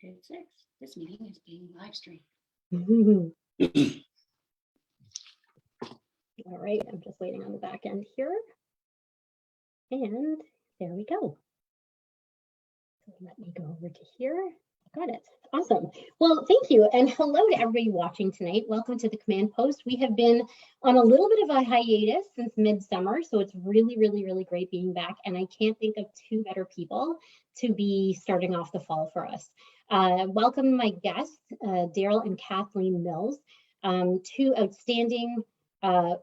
Grade 6. This meeting is being live streamed. All right, I'm just waiting on the back end here. And there we go. So let me go over to here. Got it. Awesome. Well, thank you. And hello to everybody watching tonight. Welcome to the Command Post. We have been on a little bit of a hiatus since midsummer, so it's really, really, really great being back. And I can't think of two better people to be starting off the fall for us. Welcome my guests, Daryl and Kathleen Mills, two outstanding, I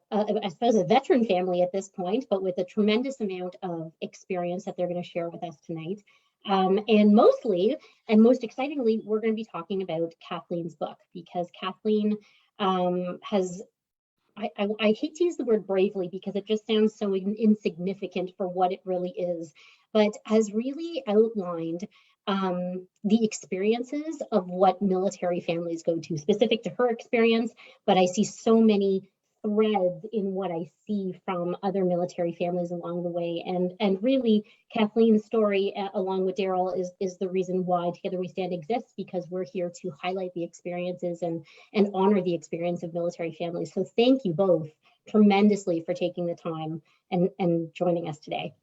suppose a veteran family at this point, but with a tremendous amount of experience that they're going to share with us tonight. And mostly, and most excitingly, we're going to be talking about Kathleen's book, because Kathleen has, I hate to use the word bravely because it just sounds so insignificant for what it really is, but has really outlined the experiences of what military families go to, specific to her experience, but I see so many threads in what I see from other military families along the way. And really, Kathleen's story, along with Daryl, is the reason why Together We Stand exists, because we're here to highlight the experiences and honor the experience of military families. So thank you both tremendously for taking the time and joining us today.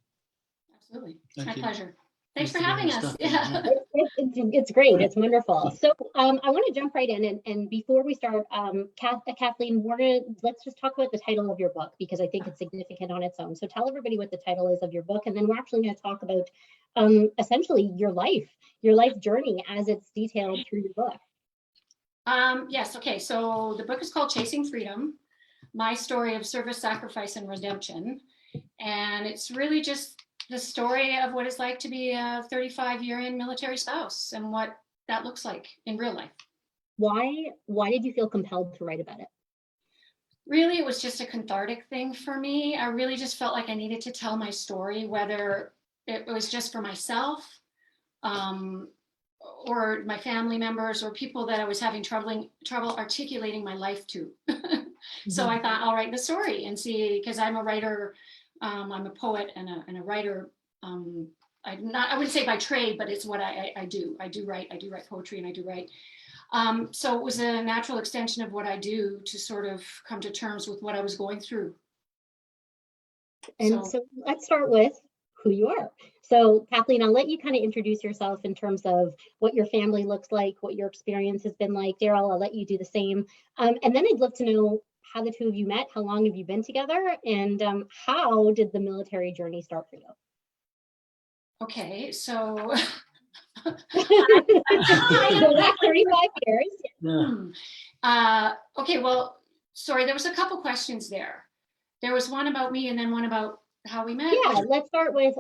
Absolutely. It's my pleasure. Thanks for having us. Yeah. It's great. It's wonderful. So I want to jump right in, and before we start, Kathleen, let's just talk about the title of your book, because I think it's significant on its own. So tell everybody what the title is of your book, and then we're actually going to talk about essentially your life journey as it's detailed through your book. Yes. Okay. So the book is called Chasing Freedom: My Story of Service, Sacrifice, and Redemption, and it's really just the story of what it's like to be a 35-year-in military spouse and what that looks like in real life. Why did you feel compelled to write about it? Really, it was just a cathartic thing for me. I really just felt like I needed to tell my story, whether it was just for myself or my family members or people that I was having trouble articulating my life to. So I thought, I'll write the story and see, because I'm a writer. I'm a poet and a writer. I wouldn't say by trade, but it's what I do. I do write poetry, and I do write. So it was a natural extension of what I do to sort of come to terms with what I was going through. And so let's start with who you are. So Kathleen, I'll let you kind of introduce yourself in terms of what your family looks like, what your experience has been like. Daryl, I'll let you do the same. And then I'd love to know how the two of you met, how long have you been together, and how did the military journey start for you? Okay, so go back 35 years. Yeah. Okay, well, sorry, there was a couple questions there. There was one about me and then one about how we met. Yeah, let's start with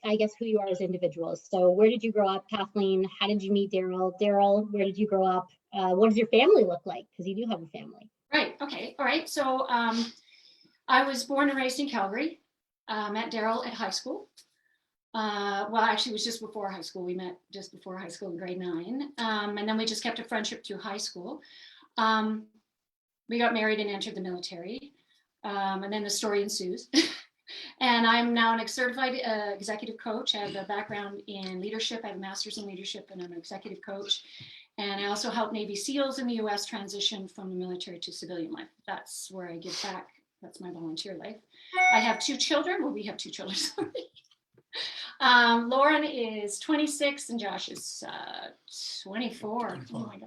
I guess who you are as individuals. So where did you grow up, Kathleen? How did you meet Daryl? Daryl, where did you grow up? What does your family look like? Because you do have a family. Right. Okay. All right. So I was born and raised in Calgary. Met Daryl at high school. Well, actually, it was just before high school. We met just before high school in grade 9. And then we just kept a friendship through high school. We got married and entered the military. And then the story ensues. And I'm now an certified executive coach. I have a background in leadership. I have a master's in leadership, and I'm an executive coach. And I also help Navy SEALs in the US transition from the military to civilian life. That's where I give back. That's my volunteer life. I have 2 children. Well, we have 2 children, sorry. Lauren is 26 and Josh is 24. Oh my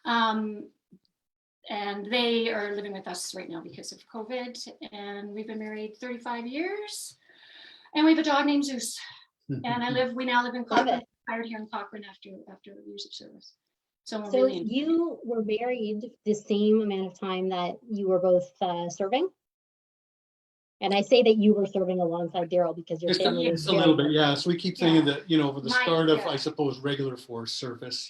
God. And they are living with us right now because of COVID. And we've been married 35 years. And we have a dog named Zeus. And we now live in Cochrane. Hired here in Cochrane after years of service. So really you were married the same amount of time that you were both serving? And I say that you were serving alongside Daryl because your family is a little bit, yeah. So we keep saying that, for the start of, I suppose, regular force service,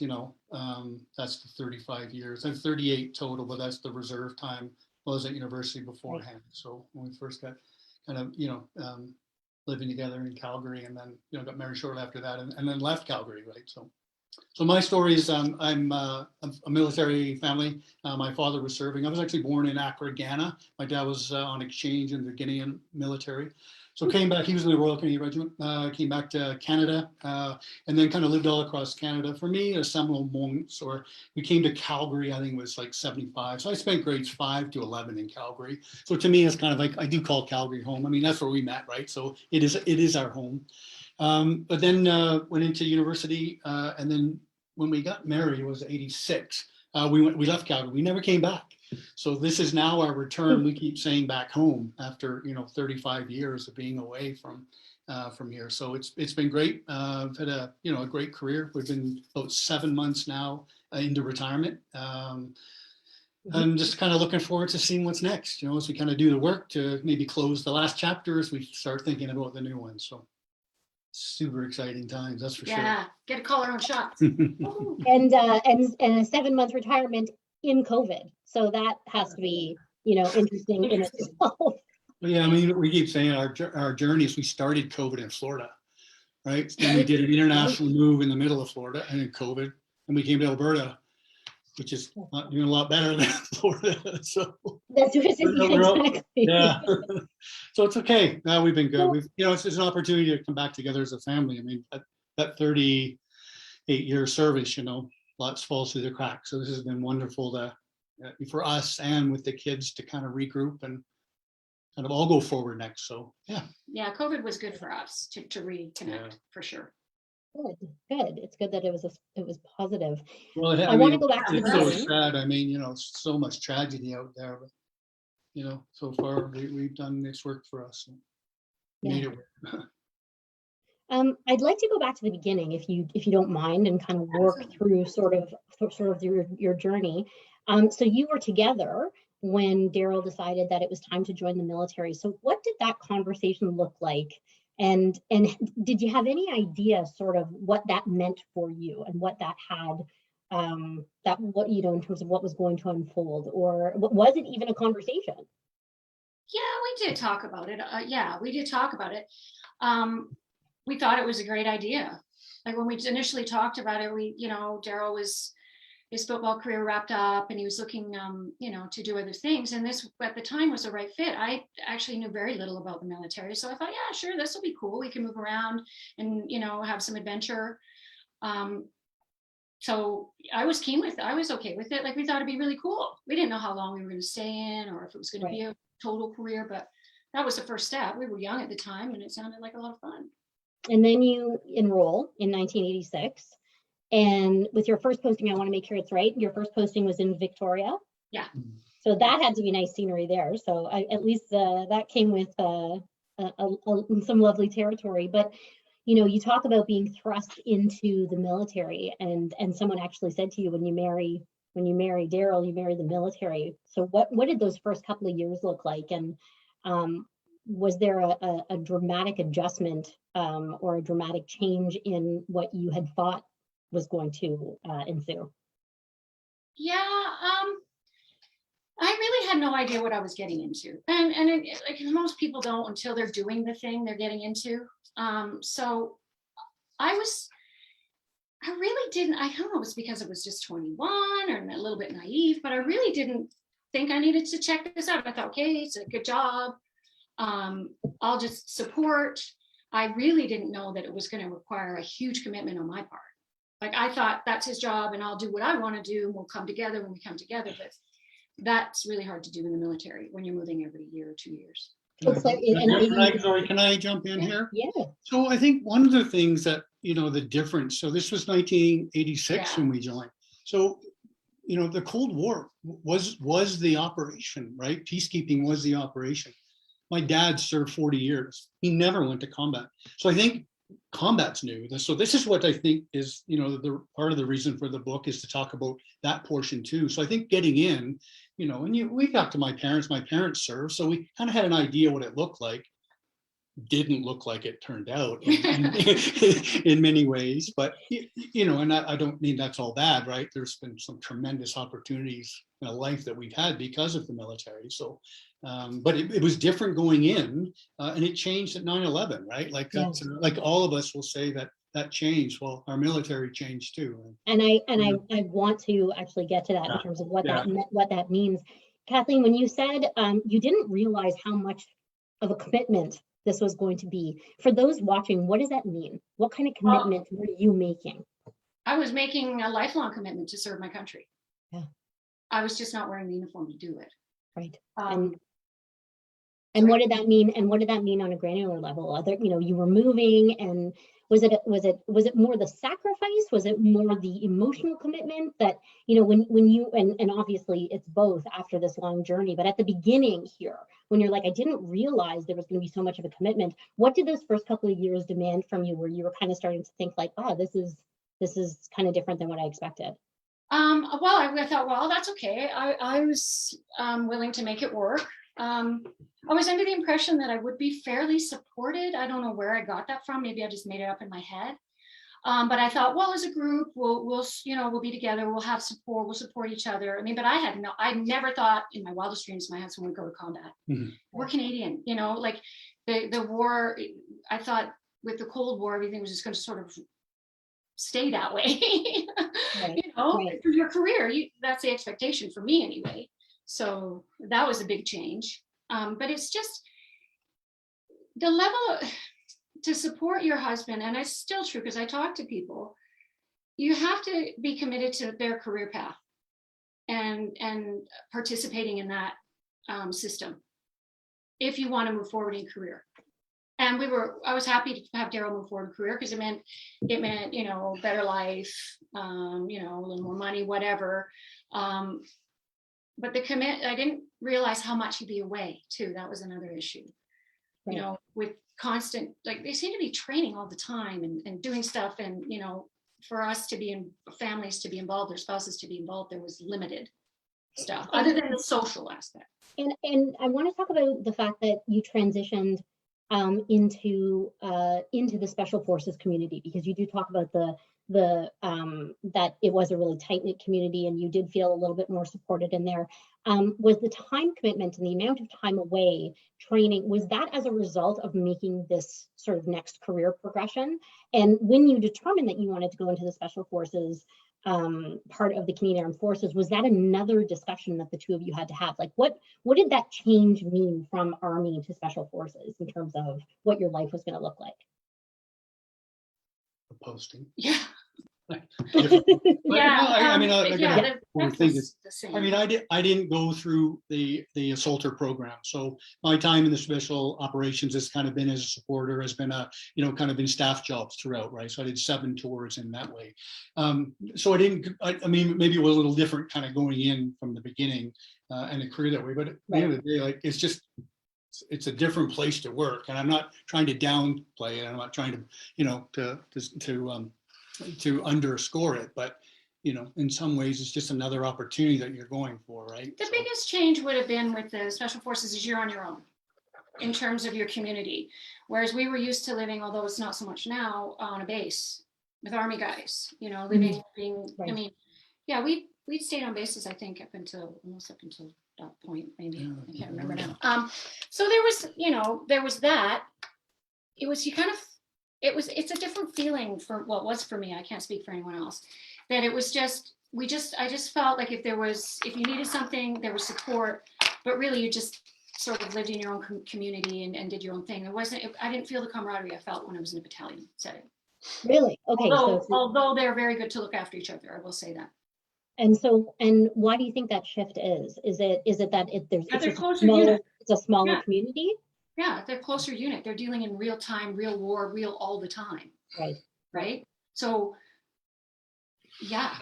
that's the 35 years. I'm 38 total, but that's the reserve time. I was at university beforehand. Right. So when we first got kind of, living together in Calgary, and then got married shortly after that, and then left Calgary, right? So my story is I'm a military family. My father was serving. I was actually born in Accra, Ghana. My dad was on exchange in the Guinean military. So came back, he was in the Royal Canadian Regiment, came back to Canada, and then kind of lived all across Canada. For me, a seminal moment, or we came to Calgary, I think it was like 75. So I spent grades 5 to 11 in Calgary. So to me, it's kind of like, I do call Calgary home. I mean, that's where we met, right? So it is our home. But then went into university, and then when we got married, it was 86. We left Calgary. We never came back. So this is now our return. We keep saying back home after 35 years of being away from here. So it's been great. I've had a great career. We've been about 7 months now into retirement. I'm just kind of looking forward to seeing what's next. As we kind of do the work to maybe close the last chapters, we start thinking about the new one. So super exciting times, that's for Yeah, get a call our own shots. sure. And a 7-month retirement in COVID. So that has to be, interesting in itself. Yeah, I mean, we keep saying our journeys, we started COVID in Florida, right? Then we did an international move in the middle of Florida and then COVID, and we came to Alberta, which is not doing a lot better than Florida. So That's exactly. yeah. So it's okay. No, we've been good. It's an opportunity to come back together as a family. I mean, that 38-year service, lots falls through the cracks. So this has been wonderful for us and with the kids to kind of regroup and kind of all go forward next. So Yeah, COVID was good for us to reconnect for sure. Good. It's good that it was positive. Well, I want to go back to the it's so beginning. sad. I mean, so much tragedy out there, but so far we've done this work for us. Made it work. I'd like to go back to the beginning, if you don't mind, and kind of work through sort of your journey. So you were together when Daryl decided that it was time to join the military. So what did that conversation look like? And did you have any idea sort of what that meant for you and what that had, in terms of what was going to unfold, or was it even a conversation? Yeah, we did talk about it. We did talk about it. We thought it was a great idea. Like when we initially talked about it, Daryl his football career wrapped up and he was looking, to do other things. And this at the time was the right fit. I actually knew very little about the military. So I thought, yeah, sure, this will be cool. We can move around and, have some adventure. So I was okay with it. Like we thought it'd be really cool. We didn't know how long we were going to stay in or if it was going to be a total career, but that was the first step. We were young at the time and it sounded like a lot of fun. And then you enroll in 1986. And with your first posting, I want to make sure it's right. Your first posting was in Victoria. Yeah. So that had to be nice scenery there. So at least that came with some lovely territory. But, you talk about being thrust into the military, and someone actually said to you, when you marry Daryl, you marry the military. So what did those first couple of years look like? And was there a dramatic adjustment or a dramatic change in what you had thought was going to ensue? Yeah, I really had no idea what I was getting into, and like most people don't until they're doing the thing they're getting into. So I really didn't. I don't know, it was because it was just 21 or a little bit naive, but I really didn't think I needed to check this out. I thought, okay, it's a good job. I'll just support. I really didn't know that it was going to require a huge commitment on my part. Like I thought that's his job and I'll do what I want to do and we'll come together when we come together. But that's really hard to do in the military when you're moving every year or 2 years. Can I jump in here? Yeah. So I think one of the things that, the difference, so this was 1986 when we joined. So, the Cold War was the operation, right? Peacekeeping was the operation. My dad served 40 years. He never went to combat. So I think combat's new. So this is what I think is, the part of the reason for the book is to talk about that portion too. So I think getting in, we got to my parents served, so we kind of had an idea what it looked like. Didn't look like it turned out in many ways, but and I don't mean that's all bad, right? There's been some tremendous opportunities in a life that we've had because of the military. So but it was different going in, and it changed at 9/11, right? Like like all of us will say that changed. Well, our military changed too. And I want to actually get to that in terms of what that means. Kathleen, when you said you didn't realize how much of a commitment this was going to be. For those watching, what does that mean? What kind of commitment were you making? I was making a lifelong commitment to serve my country. Yeah. I was just not wearing the uniform to do it. Right. Um, and what did that mean? And what did that mean on a granular level? Other, you were moving, and was it more the sacrifice? Was it more the emotional commitment that, when you, and obviously it's both after this long journey, but at the beginning here, when you're like, I didn't realize there was going to be so much of a commitment. What did those first couple of years demand from you, where you were kind of starting to think like, oh, this is kind of different than what I expected? Well, I thought, well, that's okay. I was willing to make it work. I was under the impression that I would be fairly supported. I don't know where I got that from. Maybe I just made it up in my head. But I thought, well, as a group, we'll be together. We'll have support. We'll support each other. I mean, but I never thought in my wildest dreams my husband would go to combat. Mm-hmm. We're Canadian, like the war. I thought with the Cold War, everything was just going to sort of stay that way. Right. Right. Through your career, that's the expectation for me anyway. So that was a big change. But it's just the level to support your husband, and it's still true because I talk to people. You have to be committed to their career path and participating in that system if you want to move forward in career. And I was happy to have Daryl move forward in career because it meant, better life, a little more money, whatever. But I didn't realize how much he'd be away too. That was another issue, Right. With constant, like they seem to be training all the time and doing stuff. And, for us to be in families to be involved, their spouses to be involved, there was limited stuff other than the social aspect. And I want to talk about the fact that you transitioned into the Special Forces community, because you do talk about that it was a really tight-knit community and you did feel a little bit more supported in there. Was the time commitment and the amount of time away training, was that as a result of making this sort of next career progression? And when you determined that you wanted to go into the Special Forces part of the Canadian Armed Forces, was that another discussion that the two of you had to have? Like, what did that change mean from Army to Special Forces in terms of what your life was going to look like? The posting. Yeah. I didn't go through the assaulter program, so my time in the special operations has kind of been as a supporter, has been kind of in staff jobs throughout, right? So I did 7 tours in that way. So I mean, maybe it was a little different kind of going in from the beginning and a career that way, but at the end of the day, like it's a different place to work, and I'm not trying to downplay it. I'm not trying to underscore it, but in some ways it's just another opportunity that you're going for, right? The biggest change would have been with the Special Forces is you're on your own in terms of your community, whereas we were used to living, although it's not so much now, on a base with Army guys, living, being, right. I mean, yeah, we stayed on bases, I think, almost up until that point, maybe. Yeah, I can't remember now. So there was that. It's a different feeling for what was for me. I can't speak for anyone else. That it was I just felt like if you needed something, there was support, but really you just sort of lived in your own community and did your own thing. I didn't feel the camaraderie I felt when I was in a battalion setting. Really? Okay. Although they're very good to look after each other, I will say that. And why do you think that shift is? Is it that it's a smaller community? Yeah, they're a closer unit. They're dealing in real time, real war, real all the time. Right. So yeah,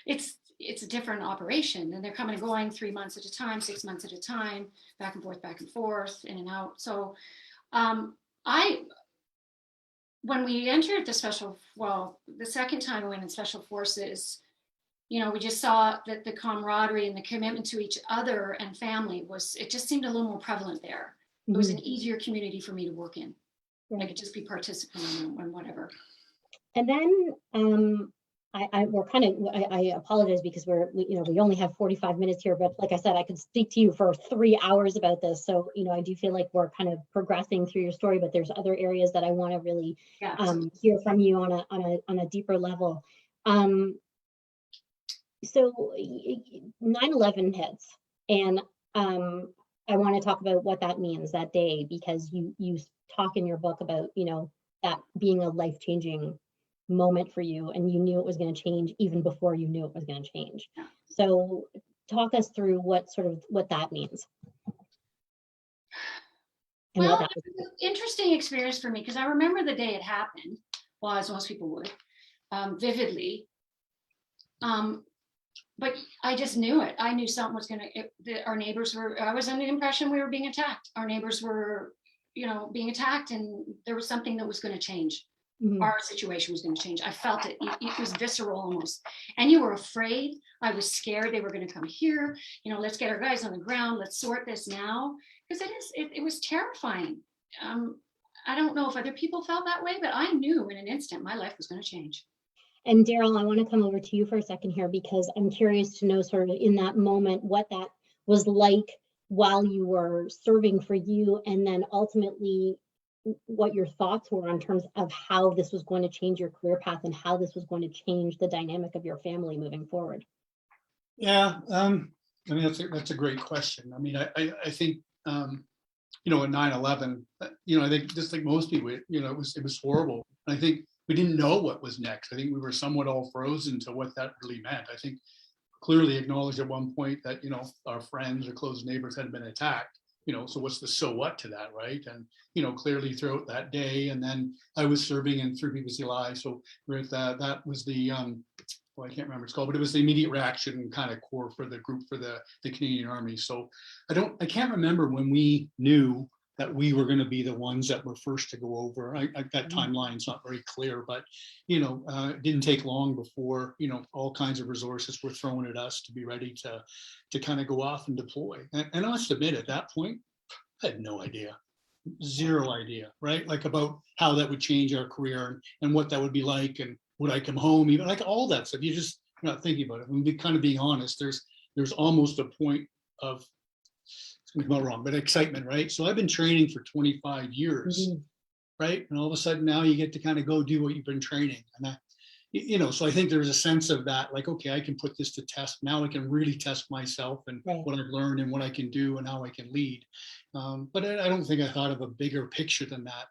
it's a different operation, and they're coming and going 3 months at a time, 6 months at a time, back and forth, in and out. So when we entered the second time we went in Special Forces, we just saw that the camaraderie and the commitment to each other and family it just seemed a little more prevalent there. It was an easier community for me to work in. Right. I could just be participant in whatever. And then I apologize because we only have 45 minutes here, but like I said, I could speak to you for 3 hours about this. So, I do feel like we're kind of progressing through your story, but there's other areas that I want to really hear from you on a deeper level. So 9/11 hits, and I want to talk about what that means that day, because you talk in your book about, you know, that being a life-changing moment for you, and you knew it was going to change even before you knew it was going to change. So talk us through what that means. And Well, what that it was an interesting experience for me because I remember the day it happened, well, as most people would, vividly. But I just knew it. I knew something was our neighbors were, I was under the impression we were being attacked. Our neighbors were, you know, being attacked, and there was something that was going to change. Our situation was going to change. I felt it. It was visceral almost. And you were afraid. I was scared they were going to come here. You know, let's get our guys on the ground. Let's sort this now. Because it was terrifying. I don't know if other people felt that way, but I knew in an instant my life was going to change. And Daryl, I want to come over to you for a second here, because I'm curious to know sort of in that moment what that was like while you were serving for you, and then ultimately what your thoughts were in terms of how this was going to change your career path and how this was going to change the dynamic of your family moving forward. Yeah, I mean, that's a great question. I mean, I think, you know, at 9/11, you know, I think just like most people, you know, it was horrible. I think we didn't know what was next. I think we were somewhat all frozen to what that really meant. I think clearly acknowledged at one point that, you know, our friends or close neighbors had been attacked, you know, so what's the so what to that, right? And, you know, clearly throughout that day, and then I was serving in Through BBC Live, so with that was the, well, I can't remember what it's called, but it was the immediate reaction kind of core for the group for the Canadian Army. So I can't remember when we knew that we were going to be the ones that were first to go over. That timeline's not very clear, but, you know, it didn't take long before, you know, all kinds of resources were thrown at us to be ready to kind of go off and deploy. And I must admit, at that point, I had no idea, zero idea, right? Like about how that would change our career and what that would be like, and would I come home, even like all that stuff. You're not thinking about it. I mean, kind of being honest, there's almost a point of, not wrong, but excitement, right? So I've been training for 25 years, right? And all of a sudden now you get to kind of go do what you've been training. And you know, so I think there's a sense of that, like, okay, I can put this to test. Now I can really test myself and what I've learned and what I can do and how I can lead. But I don't think I thought of a bigger picture than that.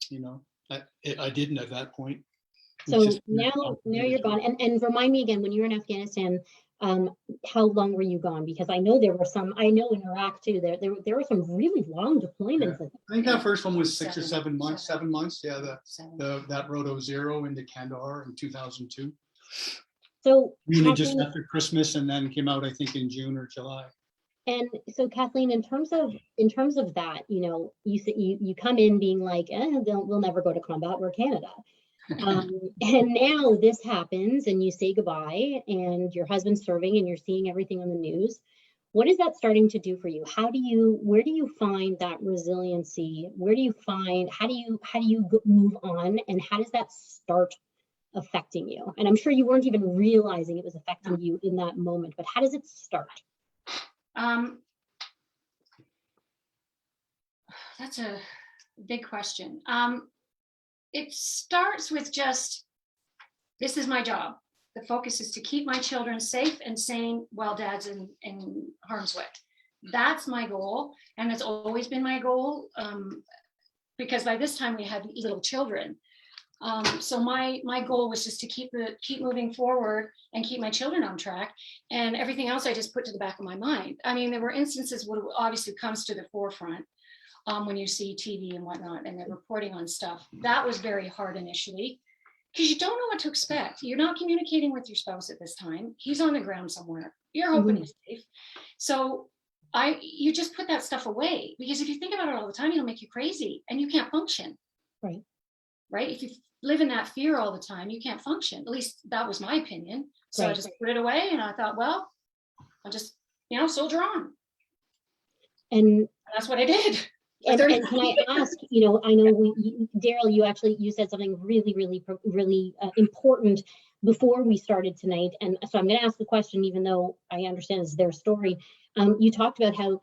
You know, I didn't at that point. So now you're gone. And remind me again, when you were in Afghanistan, how long were you gone? Because I know there were some, I know in Iraq too, there were some really long deployments. Yeah. I think that first one was 6 or 7 months, 7 months. Yeah, that Roto Zero into Kandahar in 2002. So just after Christmas, and then came out, I think, in June or July. And so Kathleen, in terms of that, you know, you come in being like, we'll never go to combat, we're Canada. And now this happens and you say goodbye, and your husband's serving and you're seeing everything on the news. What is that starting to do for you? Where do you find that resiliency? How do you move on, and how does that start affecting you? And I'm sure you weren't even realizing it was affecting you in that moment, but how does it start? That's a big question. It starts with just, this is my job. The focus is to keep my children safe and sane while dad's in harm's way. That's my goal. And it's always been my goal, because by this time we had little children. So my goal was just to keep moving forward and keep my children on track, and everything else I just put to the back of my mind. I mean, there were instances where it obviously comes to the forefront. When you see TV and whatnot, and they're reporting on stuff. That was very hard initially, because you don't know what to expect. You're not communicating with your spouse at this time. He's on the ground somewhere. You're hoping he's safe. So you just put that stuff away, because if you think about it all the time, it'll make you crazy and you can't function. Right? If you live in that fear all the time, you can't function. At least that was my opinion. So I just put it away, and I thought, well, I'll just, soldier on. And that's what I did. And can I ask, I know Daryl, you said something really, really, really important before we started tonight. And so I'm going to ask the question, even though I understand it's their story. You talked about how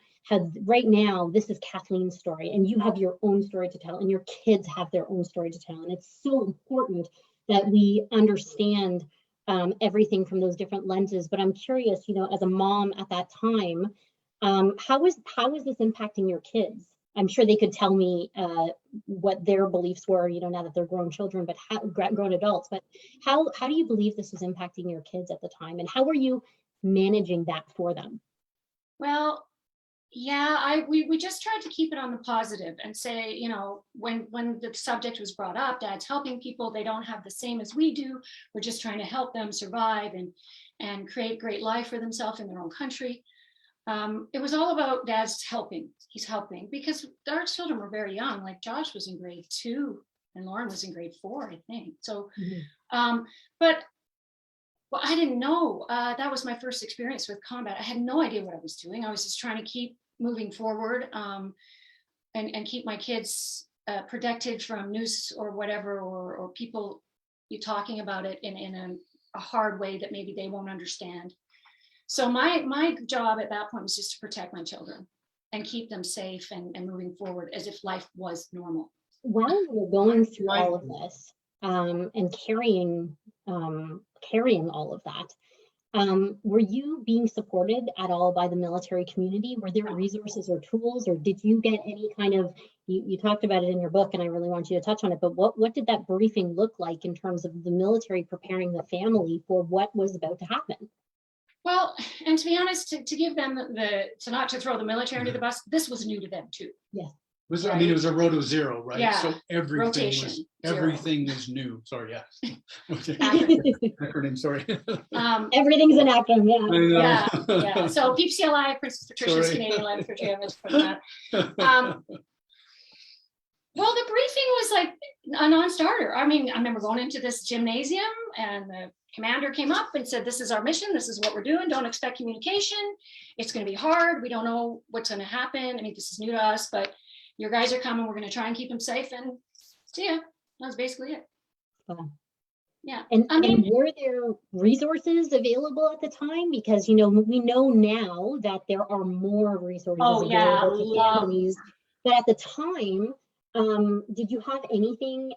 right now this is Kathleen's story, and you have your own story to tell, and your kids have their own story to tell. And it's so important that we understand everything from those different lenses. But I'm curious, as a mom at that time, how is this impacting your kids? I'm sure they could tell me what their beliefs were, you know, now that they're grown children, but grown adults. But how do you believe this was impacting your kids at the time, and how were you managing that for them? Well, yeah, we just tried to keep it on the positive and say, you know, when the subject was brought up, Dad's helping people, they don't have the same as we do. We're just trying to help them survive and create great life for themselves in their own country. It was all about Dad's helping. He's helping because our children were very young. Like Josh was in grade 2 and Lauren was in grade 4, I think. So, but well, I didn't know. That was my first experience with combat. I had no idea what I was doing. I was just trying to keep moving forward and keep my kids protected from news or whatever, or people you talking about it in a hard way that maybe they won't understand. So my job at that point was just to protect my children and keep them safe and moving forward as if life was normal. While you were going through all of this and carrying all of that, were you being supported at all by the military community? Were there resources or tools, or did you get any kind of, you talked about it in your book and I really want you to touch on it, but what did that briefing look like in terms of the military preparing the family for what was about to happen? Well, and to be honest, to give them to not to throw the military under the bus, this was new to them too. Yeah. I mean, it was a road to zero, right? Yeah. So Rotation, everything was new. Sorry, yeah. Acronym, sorry. Everything's an acronym, yeah. Yeah. So PCLI, Princess Patricia's Canadian Land for Chairman for that. Well, the briefing was like a non-starter. I mean, I remember going into this gymnasium and the commander came up and said, this is our mission. This is what we're doing. Don't expect communication. It's going to be hard. We don't know what's going to happen. I mean, this is new to us, but your guys are coming. We're going to try and keep them safe and see ya. That was basically it. Yeah. And were there resources available at the time? Because, you know, we know now that there are more resources available to families. But at the time, did you have anything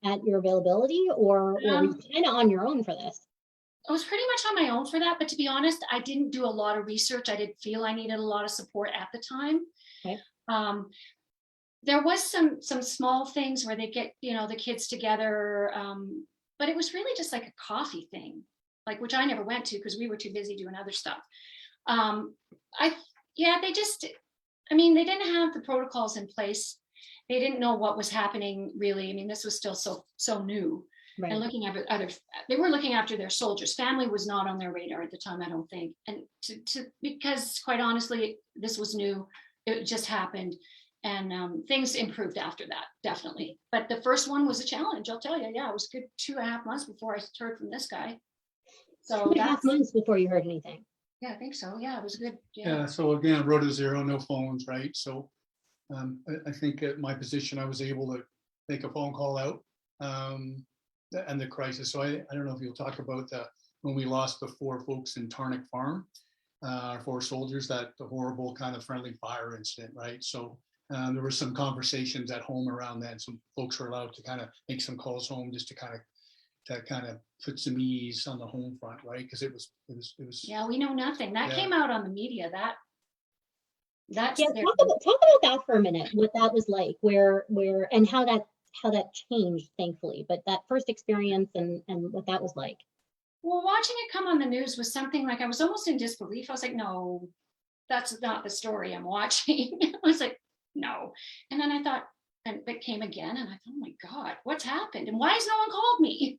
at your availability, or were you kind of on your own for this? I was pretty much on my own for that, but to be honest, I didn't do a lot of research. I didn't feel I needed a lot of support at the time. Okay. There was some small things where they get, you know, the kids together, but it was really just like a coffee thing, like, which I never went to because we were too busy doing other stuff. They didn't have the protocols in place. They didn't know what was happening really. I mean, this was still so new. Right. And looking at they were looking after their soldiers. Family was not on their radar at the time, I don't think. And because quite honestly, this was new. It just happened. And things improved after that, definitely. But the first one was a challenge, I'll tell you. Yeah, it was a good 2.5 months before I heard from this guy. So 2.5 months before you heard anything. Yeah, I think so. Yeah, it was good. Yeah, so again, road to zero, no phones, right? So I think at my position, I was able to make a phone call out and the crisis. So I don't know if you'll talk about when we lost the 4 folks in Tarnick Farm, our 4 soldiers, that the horrible kind of friendly fire incident, right? So there were some conversations at home around that. Some folks were allowed to kind of make some calls home just to kind of put some ease on the home front, right? Because it was. Yeah, we know nothing. That came out on the media. Talk about that for a minute. What that was like, where and how that changed, thankfully. But that first experience and what that was like. Well, watching it come on the news was something like I was almost in disbelief. I was like, no, that's not the story I'm watching. I was like, no. And then I thought, and it came again, and I thought, oh my God, what's happened? And why has no one called me?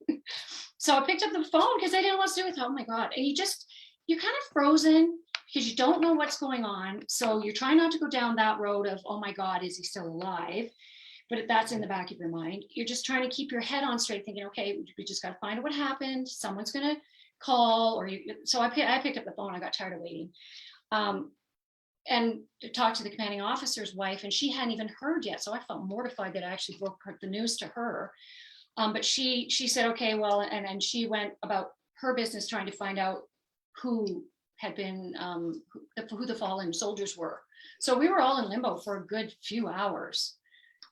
So I picked up the phone because I didn't know what to do with it. Oh my God. And you're kind of frozen because you don't know what's going on. So you're trying not to go down that road of, oh my God, is he still alive? But that's in the back of your mind. You're just trying to keep your head on straight, thinking, okay, we just got to find out what happened. Someone's going to call, so I picked up the phone. I got tired of waiting. And to talk to the commanding officer's wife, and she hadn't even heard yet. So I felt mortified that I actually broke the news to her. But she said, okay, well, and she went about her business trying to find out who had been, who the fallen soldiers were. So we were all in limbo for a good few hours.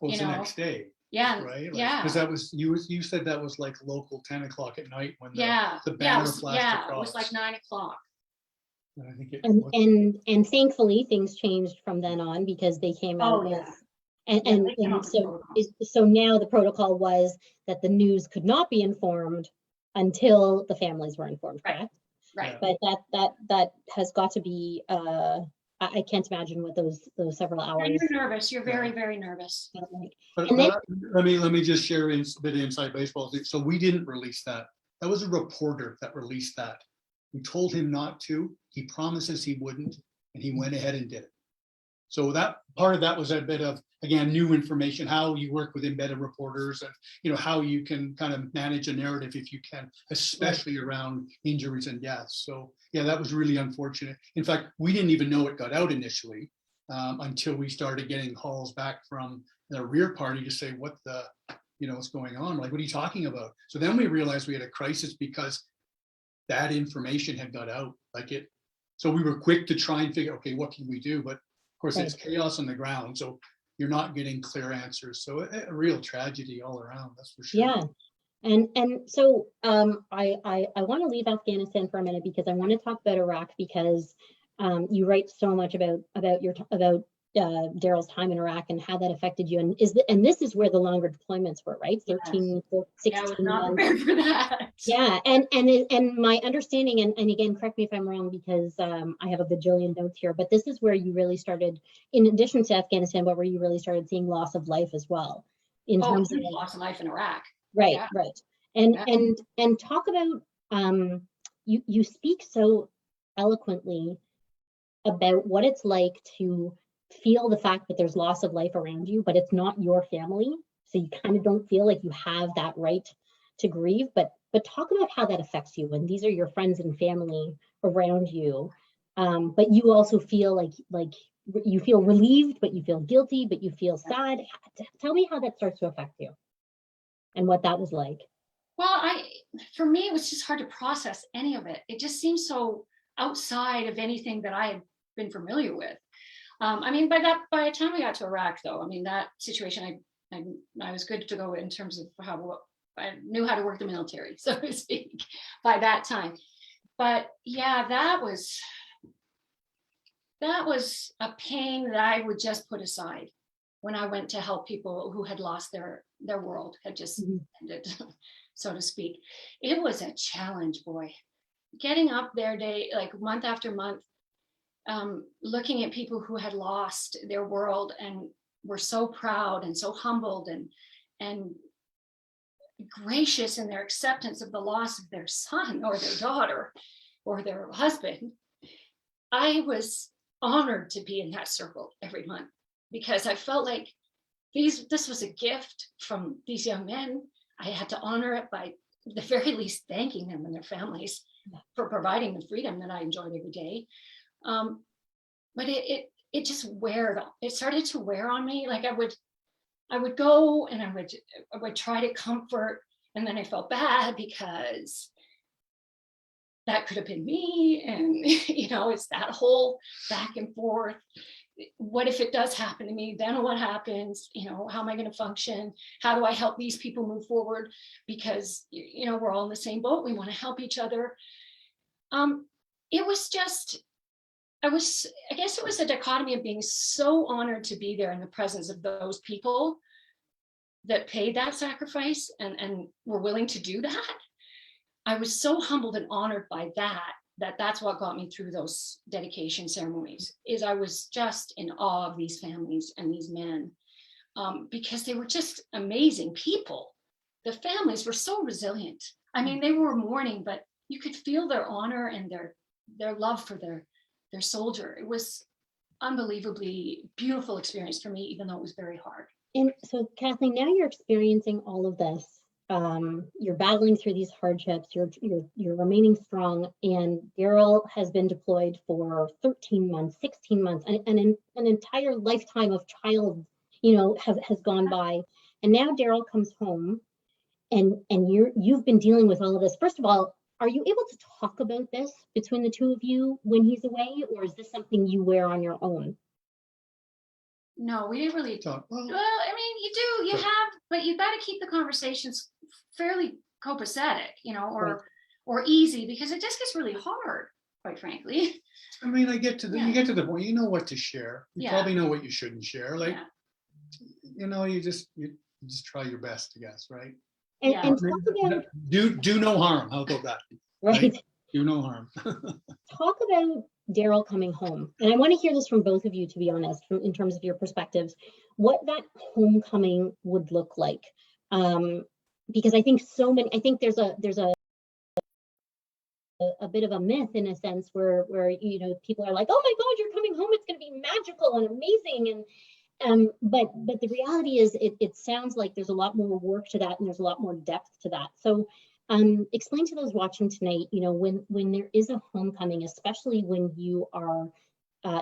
Well, it's the next day. Yeah. Right? Yeah. Because that was, you said that was like local 10 o'clock at night when the banner flashed across. It was like 9 o'clock. I think and thankfully things changed from then on because they came out with And, Yeah, and, they came and up with so, protocols. so now the protocol was that the news could not be informed until the families were informed, Right. correct? Right. Yeah. But that has got to be, I can't imagine what those several And hours you're nervous. You're very, Yeah. very nervous. felt like. But, And then, let me just share a bit of inside baseball. So we didn't release that. That was a reporter that released that. We told him not to. He promises he wouldn't, and he went ahead and did it. So that part of that was a bit of, again, new information, how you work with embedded reporters, and how you can kind of manage a narrative if you can, especially around injuries and deaths. So yeah, that was really unfortunate. In fact, we didn't even know it got out initially until we started getting calls back from the rear party to say, what the, what's going on? Like, what are you talking about? So then we realized we had a crisis because that information had got out. So we were quick to try and figure, okay, what can we do? But of course, it's chaos on the ground, so you're not getting clear answers. So a real tragedy all around, that's for sure. yeah. And so I want to leave Afghanistan for a minute because I want to talk about Iraq, because you write so much about Daryl's time in Iraq and how that affected you, and this is where the longer deployments were, right? 13, 14, 16 Yeah, I was not months. prepared for that. Yeah, and my understanding, and again, correct me if I'm wrong, because I have a bajillion notes here, but this is where you really started, in addition to Afghanistan, but where you really started seeing loss of life as well, in terms of loss of life in Iraq. right, Yeah. right, and Yeah. and talk about you speak so eloquently about what it's like to feel the fact that there's loss of life around you, but it's not your family, so you kind of don't feel like you have that right to grieve, but talk about how that affects you when these are your friends and family around you, but you also feel like you feel relieved, but you feel guilty, but you feel sad. Tell me how that starts to affect you and what that was like. Well, for me, it was just hard to process any of it. It just seemed so outside of anything that I had been familiar with. I mean, by the time we got to Iraq, though, I mean, that situation, I was good to go in terms of how I knew how to work the military, so to speak, by that time. But yeah, that was a pain that I would just put aside when I went to help people who had lost their world, had just ended, so to speak. It was a challenge, boy. Getting up there like month after month, looking at people who had lost their world and were so proud and so humbled and gracious in their acceptance of the loss of their son or their daughter or their husband. I was honored to be in that circle every month because I felt like this was a gift from these young men. I had to honor it by the very least thanking them and their families for providing the freedom that I enjoyed every day. But it just it started to wear on me. Like I would go and I would try to comfort, and then I felt bad because that could have been me. And, it's that whole back and forth. What if it does happen to me? Then what happens? How am I going to function? How do I help these people move forward? Because, we're all in the same boat. We want to help each other. It was just, I guess it was a dichotomy of being so honored to be there in the presence of those people that paid that sacrifice and were willing to do that. I was so humbled and honored by that's what got me through those dedication ceremonies. Is I was just in awe of these families and these men, because they were just amazing people. The families were so resilient. I mean, they were mourning, but you could feel their honor and their love for their soldier. It was unbelievably beautiful experience for me, even though it was very hard. And so, Kathleen, now you're experiencing all of this. You're battling through these hardships. You're remaining strong. And Daryl has been deployed for 13 months, 16 months, and an entire lifetime of child, has gone by. And now Daryl comes home, and you've been dealing with all of this. First of all, are you able to talk about this between the two of you when he's away, or is this something you wear on your own? No, we didn't really talk. Well, I mean, you have, but you got to keep the conversations fairly copacetic, or easy, because it just gets really hard, quite frankly. I mean, you get to the point, you know what to share. You probably know what you shouldn't share. Like, you just try your best, I guess, right? And, Yeah. and talk about, Do no harm. How about that? right. Do no harm. Talk about Daryl coming home. And I want to hear this from both of you, to be honest, in terms of your perspectives, what that homecoming would look like. Because I think there's a bit of a myth in a sense where people are like, oh my God, you're coming home, it's going to be magical and amazing. But the reality is it sounds like there's a lot more work to that, and there's a lot more depth to that. So explain to those watching tonight, when there is a homecoming, especially when you are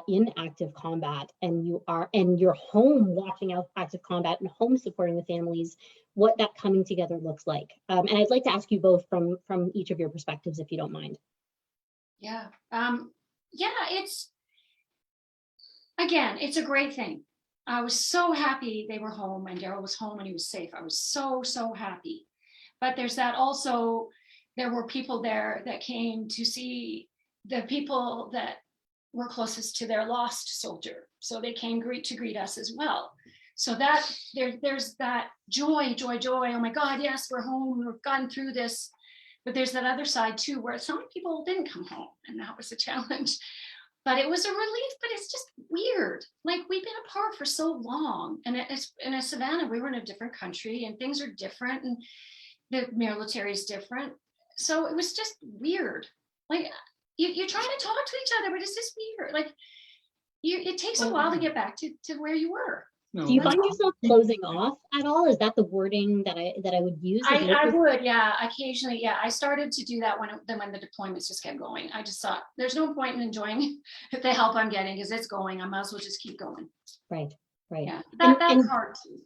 in active combat and you're home watching out active combat and home supporting the families, what that coming together looks like. And I'd like to ask you both from each of your perspectives, if you don't mind. Yeah. It's a great thing. I was so happy they were home and Daryl was home and he was safe. I was so, so happy. But there's that also, there were people there that came to see the people that were closest to their lost soldier. So they came to greet us as well. So that there's that joy. Oh my God, yes, we're home. We've gotten through this. But there's that other side too, where some people didn't come home, and that was a challenge. But it was a relief, but it's just weird. Like, we've been apart for so long. And in Savannah, we were in a different country and things are different and the military is different. So it was just weird. Like, you try to talk to each other, but it's just weird. Like, it takes a while to get back to where you were. Do you find yourself closing off at all? Is that the wording that I would use? I would, yeah. Occasionally, yeah. I started to do that when the deployments just kept going. I just thought there's no point in enjoying the help I'm getting because it's going. I might as well just keep going. Right. Yeah, that's hard too.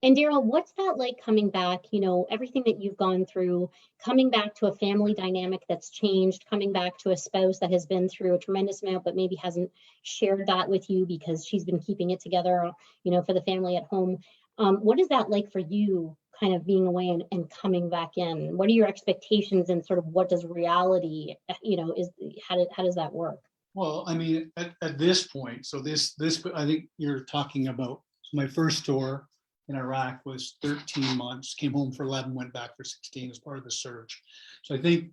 And Daryl, what's that like coming back? Everything that you've gone through, coming back to a family dynamic that's changed, coming back to a spouse that has been through a tremendous amount, but maybe hasn't shared that with you because she's been keeping it together, for the family at home. What is that like for you, kind of being away and coming back in? What are your expectations and sort of what does reality, how does that work? Well, I mean, at this point, so this, I think you're talking about my first tour in Iraq was 13 months, came home for 11, went back for 16 as part of the surge. So I think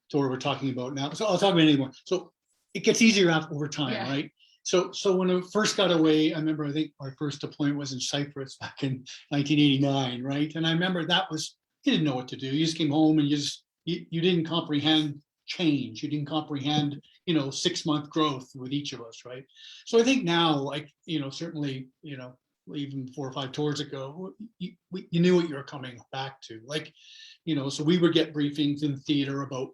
tour we're talking about now, so I'll talk about it anymore. So it gets easier over time, yeah. Right? So when I first got away, I remember, I think our first deployment was in Cyprus back in 1989, right? And I remember you didn't know what to do. You just came home and you didn't comprehend change. You didn't comprehend, 6-month growth with each of us, right? So I think now, like, certainly, even 4 or 5 tours ago, you knew what you were coming back to. Like, so we would get briefings in the theater about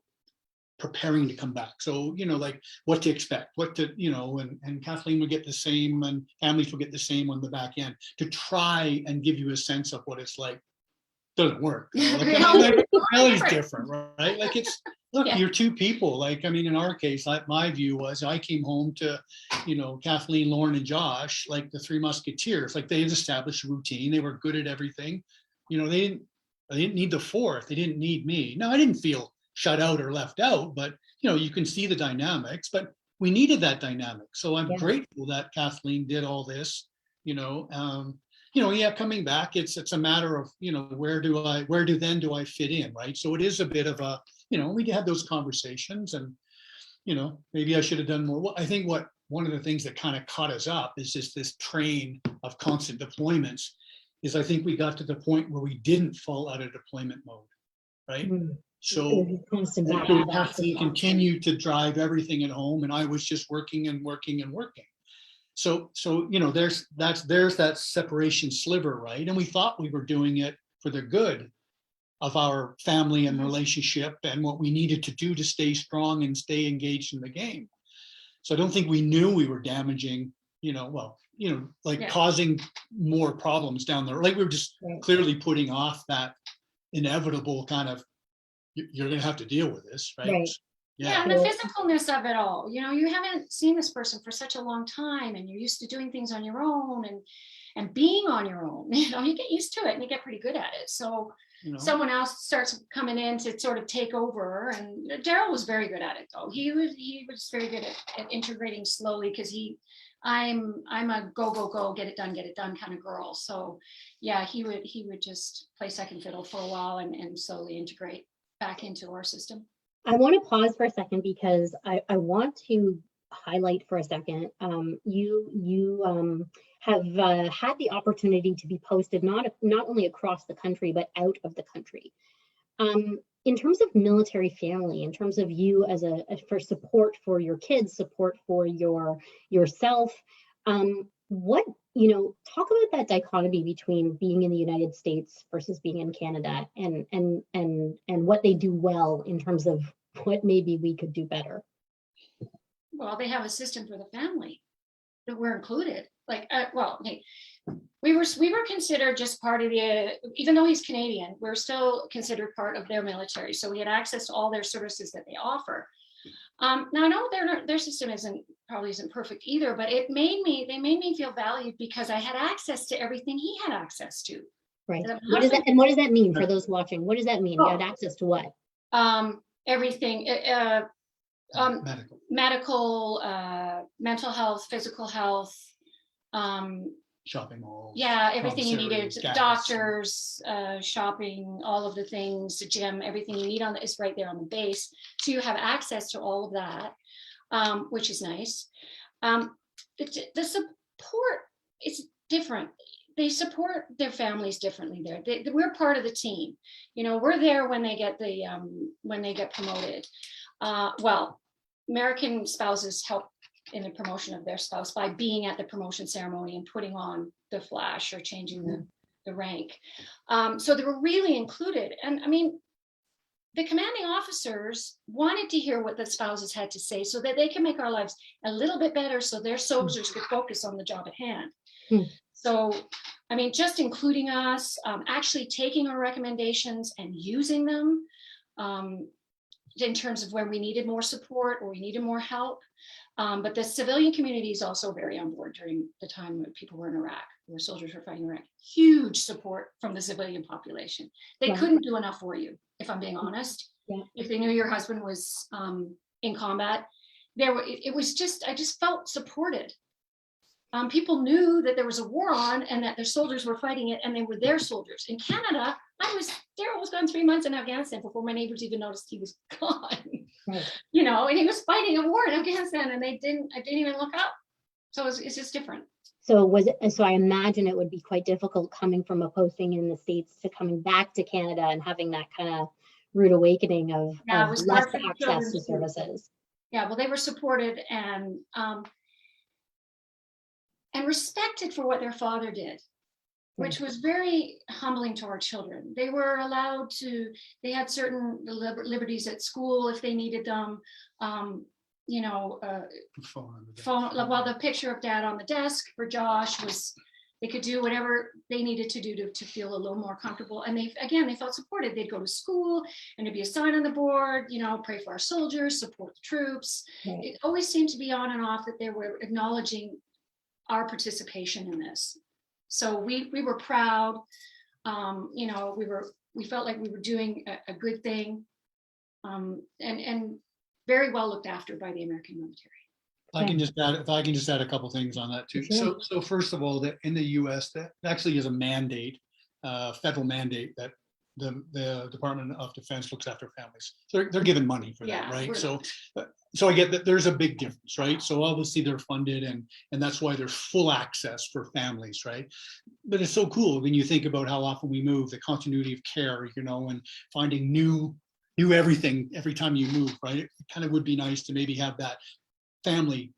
preparing to come back. So, like what to expect, and Kathleen would get the same, and families will get the same on the back end to try and give you a sense of what it's like. Doesn't work. Like, reality's different, right? Like, look, you're two people. Like, I mean, in our case, my view was I came home to, Kathleen, Lauren, and Josh, like the 3 Musketeers. Like, they had established a routine. They were good at everything. They didn't need the fourth. They didn't need me. No, I didn't feel shut out or left out, but you can see the dynamics. But we needed that dynamic. So I'm grateful that Kathleen did all this. Coming back, it's a matter of, where do I fit in, right? So it is a bit of a, we had those conversations, and, maybe I should have done more. Well, I think one of the things that kind of caught us up is just this train of constant deployments is I think we got to the point where we didn't fall out of deployment mode, right? Mm-hmm. So Kathleen continued to drive everything at home, and I was just working and working and working. So there's that separation sliver, right? And we thought we were doing it for the good of our family and relationship and what we needed to do to stay strong and stay engaged in the game. So I don't think we knew we were damaging, causing more problems down there. Like, we were just clearly putting off that inevitable kind of, you're going to have to deal with this, right? Yeah, and the physicalness of it all. You haven't seen this person for such a long time, and you're used to doing things on your own and being on your own. You get used to it and you get pretty good at it. So someone else starts coming in to sort of take over, and Daryl was very good at it, though. He was very good at integrating slowly, because I'm a go, get it done kind of girl. So yeah, he would just play second fiddle for a while and slowly integrate back into our system. I want to pause for a second because I want to highlight for a second. You have had the opportunity to be posted not only across the country but out of the country. In terms of military family, in terms of you as for support for your kids, support for yourself, what, talk about that dichotomy between being in the United States versus being in Canada, and what they do well in terms of what maybe we could do better. Well, they have a system for the family that we're included. Like, hey, we were considered just part of even though he's Canadian, we're still considered part of their military. So we had access to all their services that they offer. Now I know their system probably isn't perfect either, but they made me feel valued because I had access to everything he had access to. Right. What does that mean for those watching? What does that mean? You had access to what? Everything. Medical, mental health, physical health, shopping malls. Yeah, everything you needed, gas. doctors, shopping, all of the things, the gym, everything you need is right there on the base. So you have access to all of that, which is nice. The support is different. They support their families differently there. We're part of the team. We're there when they get promoted. Well, American spouses help in the promotion of their spouse by being at the promotion ceremony and putting on the flash or changing the rank. So they were really included. And I mean, the commanding officers wanted to hear what the spouses had to say so that they can make our lives a little bit better so their soldiers could focus on the job at hand. So, I mean, just including us, actually taking our recommendations and using them in terms of when we needed more support or we needed more help. But the civilian community is also very on board during the time when people were in Iraq, where soldiers were fighting Iraq. Huge support from the civilian population. They couldn't do enough for you, if I'm being honest. Yeah. If they knew your husband was in combat, it was just, I just felt supported. People knew that there was a war on and that their soldiers were fighting it, and they were their soldiers. In Canada, Daryl was gone 3 months in Afghanistan before my neighbors even noticed he was gone. Right. And he was fighting a war in Afghanistan, and I didn't even look up. So it's just different. So I imagine it would be quite difficult coming from a posting in the States to coming back to Canada and having that kind of rude awakening of less access to services. Yeah, well, they were supported and respected for what their father did, which was very humbling to our children. They were allowed they had certain liberties at school if they needed them. Phone. Well, the picture of dad on the desk for Josh they could do whatever they needed to do to feel a little more comfortable. And they felt supported. They'd go to school and there'd be a sign on the board, pray for our soldiers, support the troops. Right. It always seemed to be on and off that they were acknowledging our participation in this. So we were proud. We felt like we were doing a good thing, and very well looked after by the American military. If I can just add a couple things on that too. Sure. So first of all, that in the U.S. that actually is a mandate, federal mandate that the Department of Defense looks after families. So they're given money for that, right? So I get that there's a big difference, right? So obviously they're funded and that's why there's full access for families, right? But it's so cool when you think about how often we move, the continuity of care, and finding new everything every time you move, right? It kind of would be nice to maybe have that family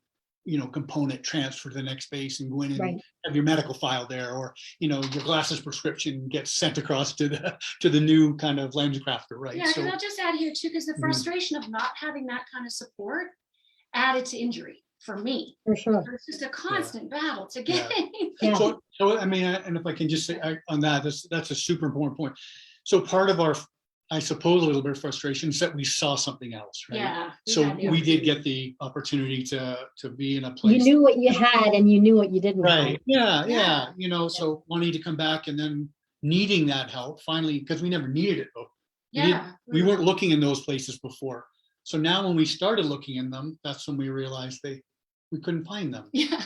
component transfer to the next base and go in and have your medical file there, or your glasses prescription gets sent across to the new kind of LensCrafter, right? Yeah, because I'll just add here too, because the frustration of not having that kind of support added to injury for me. For sure, it's just a constant battle to get. Yeah. So I mean, and if I can just say on that, that's a super important point. So part of our, I suppose, a little bit of frustration is that we saw something else, right? Yeah. So we did get the opportunity to be in a place. You knew what you had and you knew what you didn't. Right. Yeah. So wanting to come back and then needing that help finally, because we never needed it. We weren't looking in those places before. So now when we started looking in them, that's when we realized we couldn't find them. Yeah.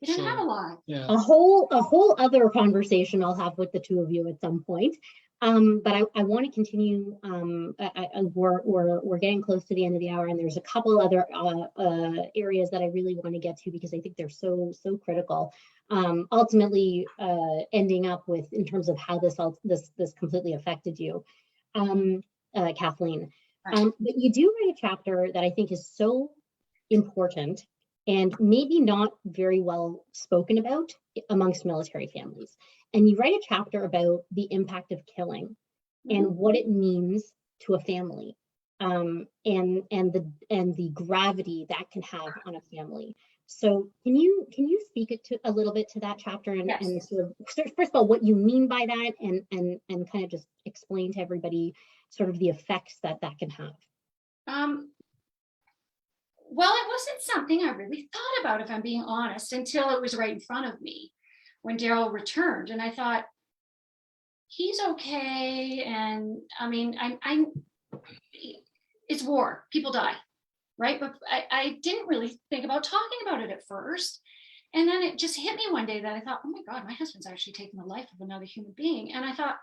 We didn't have a So, lot. yeah. A whole other conversation I'll have with the two of you at some point. But I want to continue. We're getting close to the end of the hour, and there's a couple other areas that I really want to get to because I think they're so critical. Ultimately, ending up with in terms of how this completely affected you, Kathleen. But you do write a chapter that I think is so important and maybe not very well spoken about amongst military families. And you write a chapter about the impact of killing and what it means to a family, and the gravity that can have on a family. So can you speak it to a little bit to that chapter and, Yes. and sort of first of all what you mean by that and kind of just explain to everybody sort of the effects that can have. Well, it wasn't something I really thought about, if I'm being honest, until it was right in front of me when Daryl returned. And I thought, he's okay. And I mean, it's war, people die, right? But I didn't really think about talking about it at first. And then it just hit me one day that I thought, oh my God, my husband's actually taken the life of another human being. And I thought,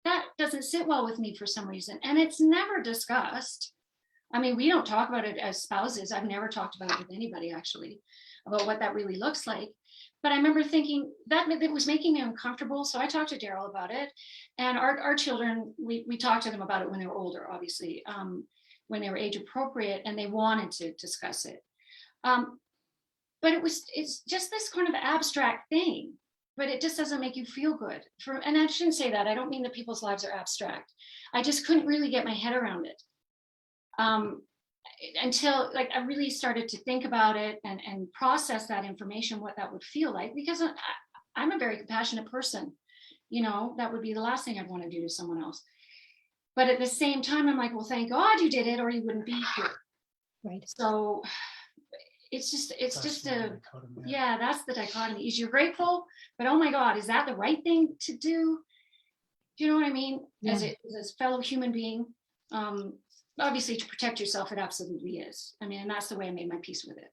that doesn't sit well with me for some reason. And it's never discussed. I mean, we don't talk about it as spouses. I've never talked about it with anybody, actually, about what that really looks like. But I remember thinking that it was making me uncomfortable. So I talked to Daryl about it. And our children, we talked to them about it when they were older, obviously, when they were age appropriate, and they wanted to discuss it. But it's just this kind of abstract thing, but it just doesn't make you feel good. And I shouldn't say that. I don't mean that people's lives are abstract. I just couldn't really get my head around it. Until like I really started to think about it and process that information, what that would feel like, because I'm a very compassionate person. You know, that would be the last thing I'd want to do to someone else. But at the same time, I'm like, well, thank God you did it, or you wouldn't be here. Right. So it's just yeah, that's the dichotomy. Is you're grateful, but oh my God, is that the right thing to do? Do you know what I mean? Yeah. As a fellow human being. Obviously, to protect yourself, it absolutely is. I mean, and that's the way I made my peace with it.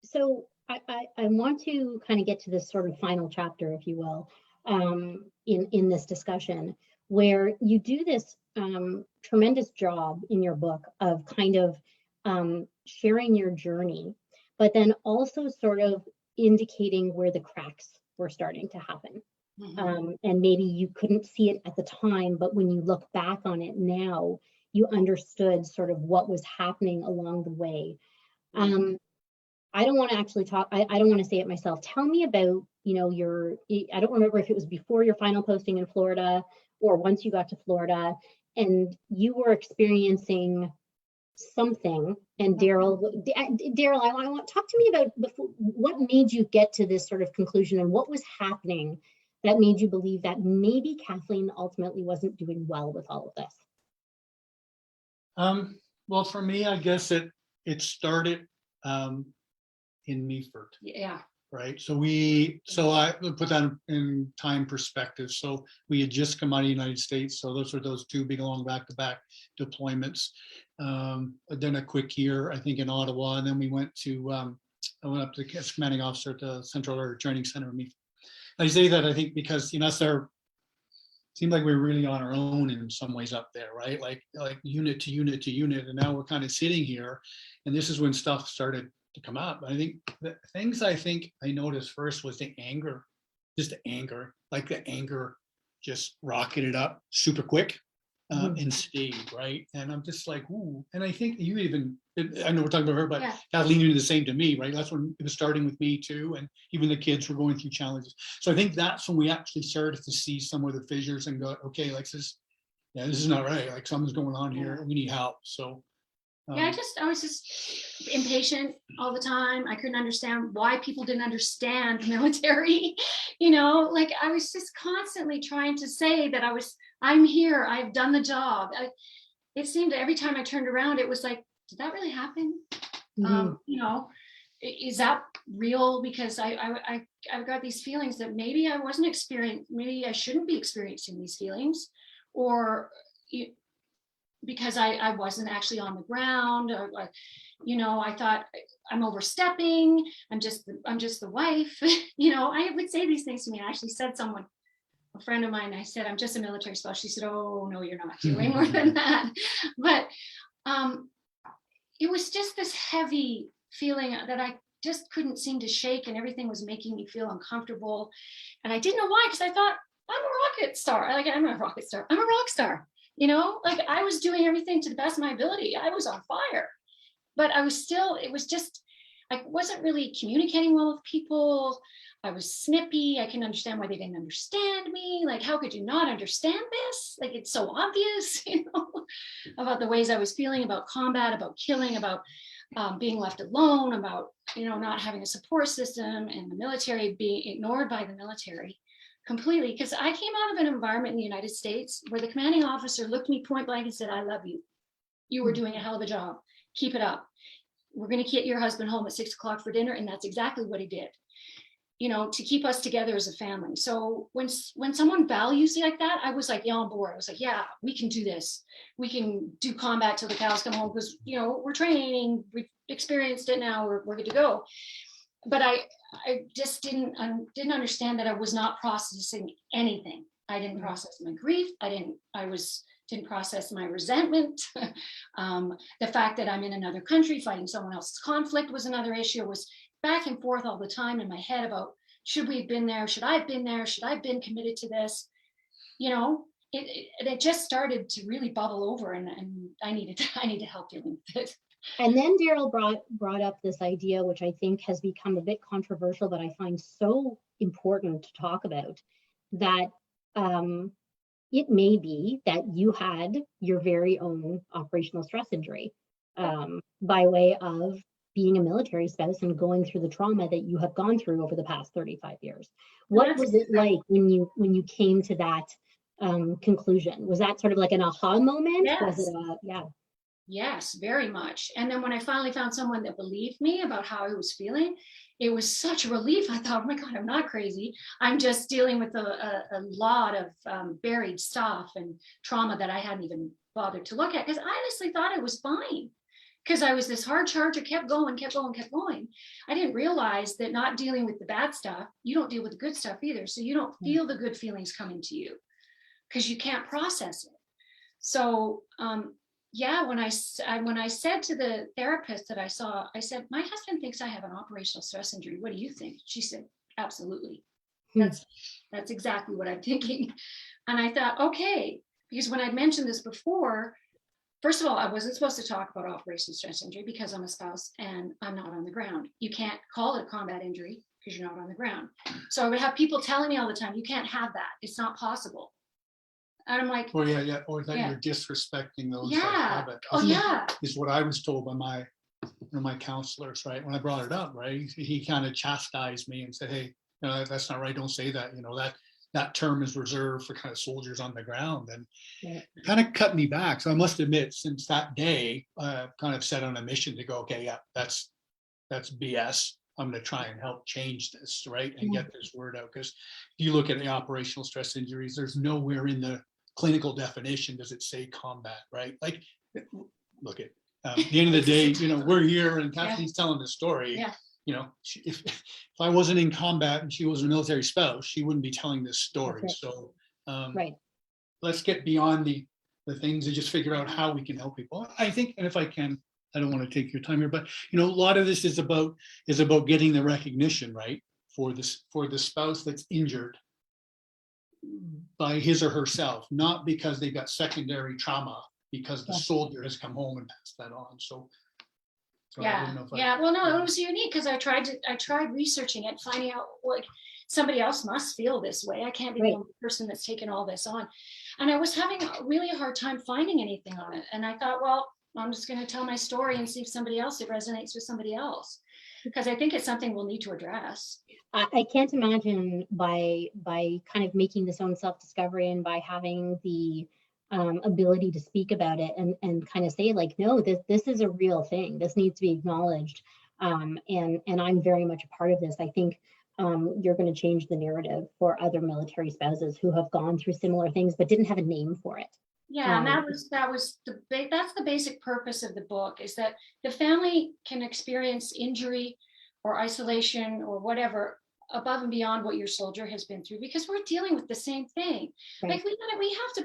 So I want to kind of get to this sort of final chapter, if you will, in this discussion, where you do this tremendous job in your book of kind of sharing your journey, but then also sort of indicating where the cracks were starting to happen. Mm-hmm. And maybe you couldn't see it at the time, but when you look back on it now, you understood sort of what was happening along the way. I don't want to actually talk, I don't want to say it myself. Tell me about, you know, I don't remember if it was before your final posting in Florida or once you got to Florida and you were experiencing something. And Daryl, I want talk to me about what made you get to this sort of conclusion and what was happening that made you believe that maybe Kathleen ultimately wasn't doing well with all of this. Well, for me, I guess it started in Meaford. Yeah. Right. So I put that in time perspective. So we had just come out of the United States. So those two big long back-to-back deployments. Then a quick year, I think, in Ottawa, and then we went to I went up to the commanding officer at the Central Air Training Center in Meaford. I say that I think because seemed like we were really on our own in some ways up there, right? Like unit to unit to unit. And now we're kind of sitting here. And this is when stuff started to come up. I think the things I noticed first was the anger, like the anger just rocketed up super quick and stayed, right? And I'm just like, ooh. And I think you even, I know we're talking about her, but yeah. Kathleen did the same to me, right? That's when it was starting with me too. And even the kids were going through challenges. So I think that's when we actually started to see some of the fissures and go, okay, like this is not right. Like something's going on here. We need help. So yeah, I was just impatient all the time. I couldn't understand why people didn't understand the military. You know, like I was just constantly trying to say that I'm here. I've done the job. It seemed every time I turned around, it was like, did that really happen? Mm-hmm. You know, is that real? Because I've got these feelings that maybe I wasn't maybe I shouldn't be experiencing these feelings, or because I wasn't actually on the ground. I thought I'm overstepping. I'm just the wife. I would say these things to me. I actually said a friend of mine, I said, I'm just a military spouse. She said, oh, no, you're not. You're way more than that. But it was just this heavy feeling that I just couldn't seem to shake, and everything was making me feel uncomfortable. And I didn't know why, because I thought, I'm a rocket star. Like, I'm not a rocket star. I'm a rock star. Like I was doing everything to the best of my ability. I was on fire, but it was just, I wasn't really communicating well with people. I was snippy. I can understand why they didn't understand me. Like, how could you not understand this? Like, it's so obvious, about the ways I was feeling about combat, about killing, about being left alone, about, not having a support system, and the military being ignored by the military completely. Because I came out of an environment in the United States where the commanding officer looked me point blank and said, I love you. You were doing a hell of a job. Keep it up. We're going to get your husband home at 6 o'clock for dinner. And that's exactly what he did, to keep us together as a family. So when someone values you like that, I was like, yeah, on board. I was like, yeah, we can do this. We can do combat till the cows come home, because, we're training, we've experienced it now, we're good to go. But I just didn't understand that I was not processing anything. I didn't process my grief. Didn't process my resentment. The fact that I'm in another country fighting someone else's conflict was another issue. It was back and forth all the time in my head about, should we have been there? Should I have been there? Should I have been committed to this? It just started to really bubble over, and I needed help dealing with it. And then Daryl brought up this idea, which I think has become a bit controversial, but I find so important to talk about, that it may be that you had your very own operational stress injury by way of being a military spouse and going through the trauma that you have gone through over the past 35 years. What was it like when you came to that conclusion? Was that sort of like an aha moment? Yes. Was it yeah. Yes, very much. And then when I finally found someone that believed me about how I was feeling, it was such a relief. I thought, oh my God, I'm not crazy. I'm just dealing with a lot of buried stuff and trauma that I hadn't even bothered to look at, because I honestly thought I was fine, because I was this hard charger, kept going. I didn't realize that not dealing with the bad stuff, you don't deal with the good stuff either. So you don't feel the good feelings coming to you because you can't process it. So, yeah, when I said to the therapist that I saw, I said, my husband thinks I have an operational stress injury. What do you think? She said, absolutely. That's exactly what I'm thinking. And I thought, okay, because when I mentioned this before, first of all, I wasn't supposed to talk about operational stress injury because I'm a spouse and I'm not on the ground. You can't call it a combat injury because you're not on the ground. So I would have people telling me all the time, you can't have that. It's not possible. And I'm like, or that you're disrespecting those that have it. Is what I was told by my counselors, right? When I brought it up, right? He kind of chastised me and said, hey, that's not right. Don't say that. That term is reserved for kind of soldiers on the ground, and kind of cut me back. So I must admit, since that day, kind of set on a mission to go, okay, yeah, that's BS. I'm going to try and help change this, right? And get this word out. Because if you look at the operational stress injuries, there's nowhere in the clinical definition does it say combat, right? Like, look at the end of the day, we're here and Kathleen's telling the story. If I wasn't in combat and she was a military spouse, she wouldn't be telling this story. Right. So let's get beyond the things and just figure out how we can help people. I think, and if I can, I don't want to take your time here, but a lot of this is about getting the recognition, right, for the spouse that's injured by his or herself, not because they've got secondary trauma, because the soldier has come home and passed that on. So well, no, it was unique because I tried researching it, finding out what somebody else must feel this way. I can't be the only person that's taken all this on. And I was having a really hard time finding anything on it. And I thought, well, I'm just going to tell my story and see if it resonates with somebody else, because I think it's something we'll need to address. I can't imagine by kind of making this own self-discovery and by having the ability to speak about it and kind of say like, no, this is a real thing. This needs to be acknowledged. And I'm very much a part of this. I think you're going to change the narrative for other military spouses who have gone through similar things but didn't have a name for it. Yeah, and that's the basic purpose of the book, is that the family can experience injury or isolation or whatever above and beyond what your soldier has been through, because we're dealing with the same thing. Right. Like we have to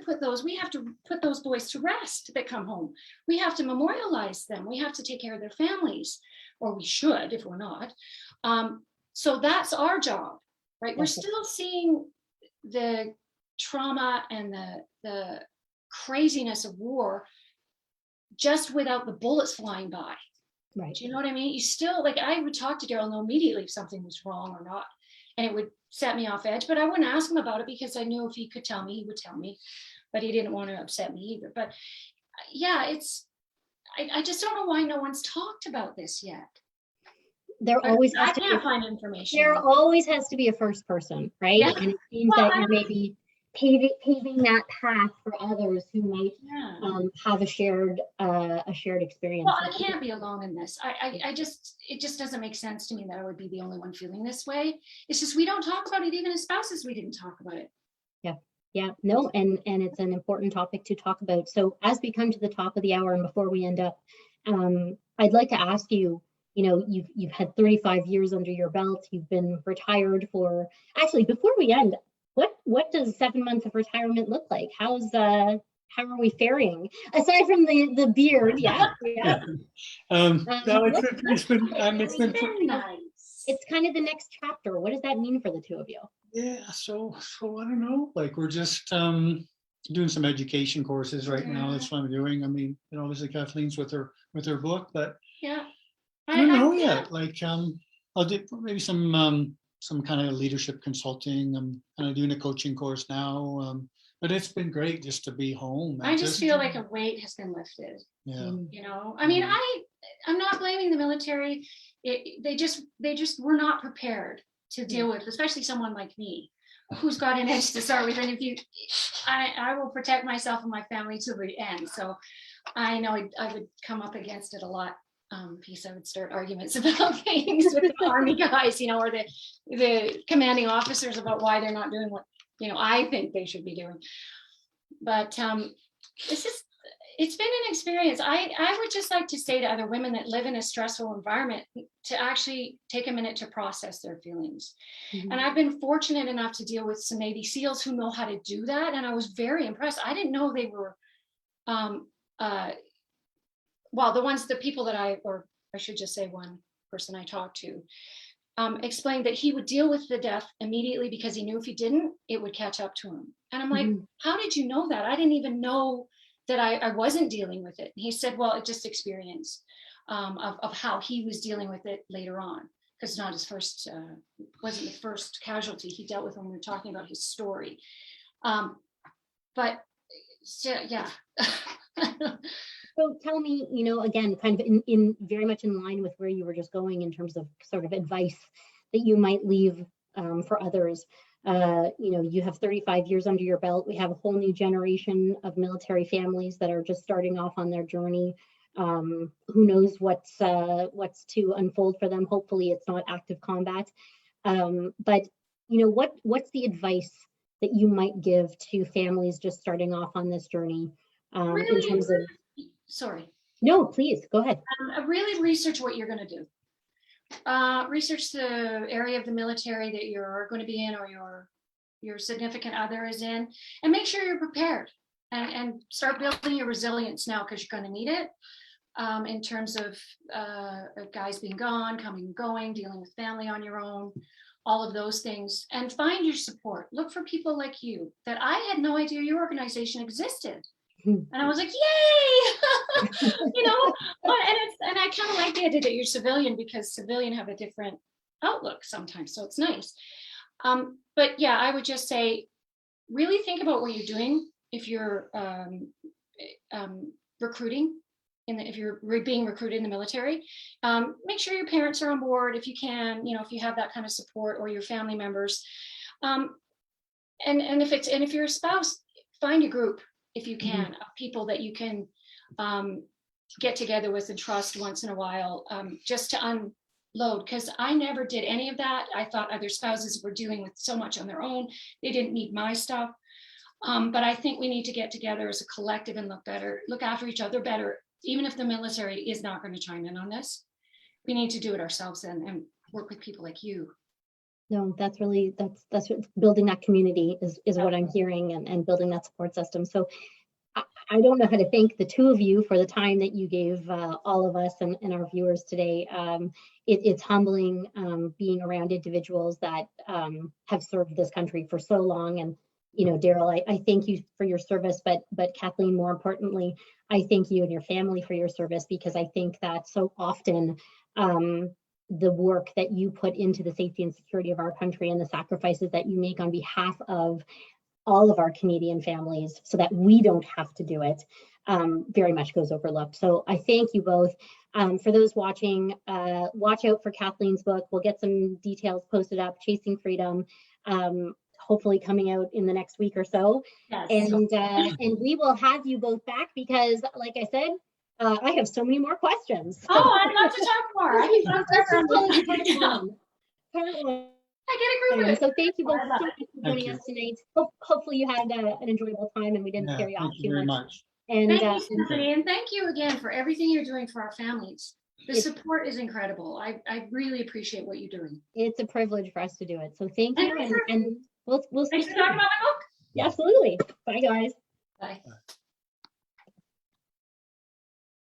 put those boys to rest that come home. We have to memorialize them. We have to take care of their families, or we should if we're not. So that's our job, right? We're still seeing the trauma and the craziness of war, just without the bullets flying by. Right. Do you know what I mean? You still, like, I would talk to Daryl and know immediately if something was wrong or not, and it would set me off edge, but I wouldn't ask him about it because I knew if he could tell me, he would tell me, but he didn't want to upset me either. But yeah, I just don't know why no one's talked about this yet. There always I has to can't find information. There always has to be a first person, right? Yeah. And it seems that you're maybe paving that path for others who might have a shared experience. Well, I can't be alone in this. It just doesn't make sense to me that I would be the only one feeling this way. It's just, we don't talk about it. Even as spouses, we didn't talk about it. Yeah, no, and it's an important topic to talk about. So as we come to the top of the hour and before we end up, I'd like to ask you, you've had 35 years under your belt. You've been retired for, actually, before we end, what does 7 months of retirement look like? How are we faring? Aside from the beard, yeah. No, it's been Very nice. It's kind of the next chapter. What does that mean for the two of you? Yeah, so I don't know. Like, we're just doing some education courses right now. That's what I'm doing. I mean, obviously Kathleen's with her book, but Yeah. I don't know yet. Like, I'll do maybe some kind of leadership consulting. I'm kind of doing a coaching course now. But it's been great just to be home. I just feel like a weight has been lifted. Yeah. I mean, I'm not blaming the military. They just were not prepared to deal with, especially someone like me, who's got an edge to start with. And I will protect myself and my family to the end. So I know I would come up against it a lot. Because I would start arguments about things with the Army guys, or the commanding officers about why they're not doing what I think they should be doing. But it's been an experience. I would just like to say to other women that live in a stressful environment to actually take a minute to process their feelings. Mm-hmm. And I've been fortunate enough to deal with some Navy SEALs who know how to do that, and I was very impressed. I didn't know they were. Well, the people that I should just say one person I talked to, explained that he would deal with the death immediately because he knew if he didn't, it would catch up to him. And I'm like, how did you know that? I didn't even know that I wasn't dealing with it. And he said, well, it just experience of how he was dealing with it later on, because not his first, wasn't the first casualty he dealt with when we were talking about his story. But so, yeah. So tell me, again, kind of in very much in line with where you were just going in terms of sort of advice that you might leave for others. You have 35 years under your belt. We have a whole new generation of military families that are just starting off on their journey. Who knows what's to unfold for them? Hopefully it's not active combat. But what's the advice that you might give to families just starting off on this journey in terms of? Sorry. No, please go ahead. Really research what you're going to do. Research the area of the military that you're going to be in, or your significant other is in, and make sure you're prepared and start building your resilience now, because you're going to need it in terms of guys being gone, coming and going, dealing with family on your own, all of those things, and find your support. Look for people like you that I had no idea your organization existed. And I was like, yay, and I kind of like the idea that you're civilian, because civilian have a different outlook sometimes. So it's nice. But yeah, I would just say, really think about what you're doing. If you're recruiting, if you're being recruited in the military, make sure your parents are on board if you can, if you have that kind of support, or your family members. And if you're a spouse, find a group, if you can, of people that you can get together with and trust once in a while, just to unload. Because I never did any of that. I thought other spouses were dealing with so much on their own. They didn't need my stuff. But I think we need to get together as a collective and look after each other better, even if the military is not going to chime in on this. We need to do it ourselves and work with people like you. No, that's really, that's what building that community is what I'm hearing, and building that support system. So I don't know how to thank the two of you for the time that you gave all of us and our viewers today. It's humbling being around individuals that have served this country for so long. And, you know, Daryl, I thank you for your service, but Kathleen, more importantly, I thank you and your family for your service, because I think that so often the work that you put into the safety and security of our country and the sacrifices that you make on behalf of all of our Canadian families so that we don't have to do it very much goes overlooked. So I thank you both. For those watching, watch out for Kathleen's book. We'll get some details posted up, Chasing Freedom, hopefully coming out in the next week or so. Yes. And we will have you both back because, like I said, I have so many more questions. Oh, I'd love to talk more. I can talk Part one. I get a group of it. So thank you both I love so much for joining us tonight. Hopefully you had an enjoyable time and we didn't carry off too much. And thank you, Stephanie, and thank you again for everything you're doing for our families. The support is incredible. I really appreciate what you're doing. It's a privilege for us to do it. So thank you, and we'll Thanks for talking about my book. Yeah, absolutely. Bye, guys. Bye.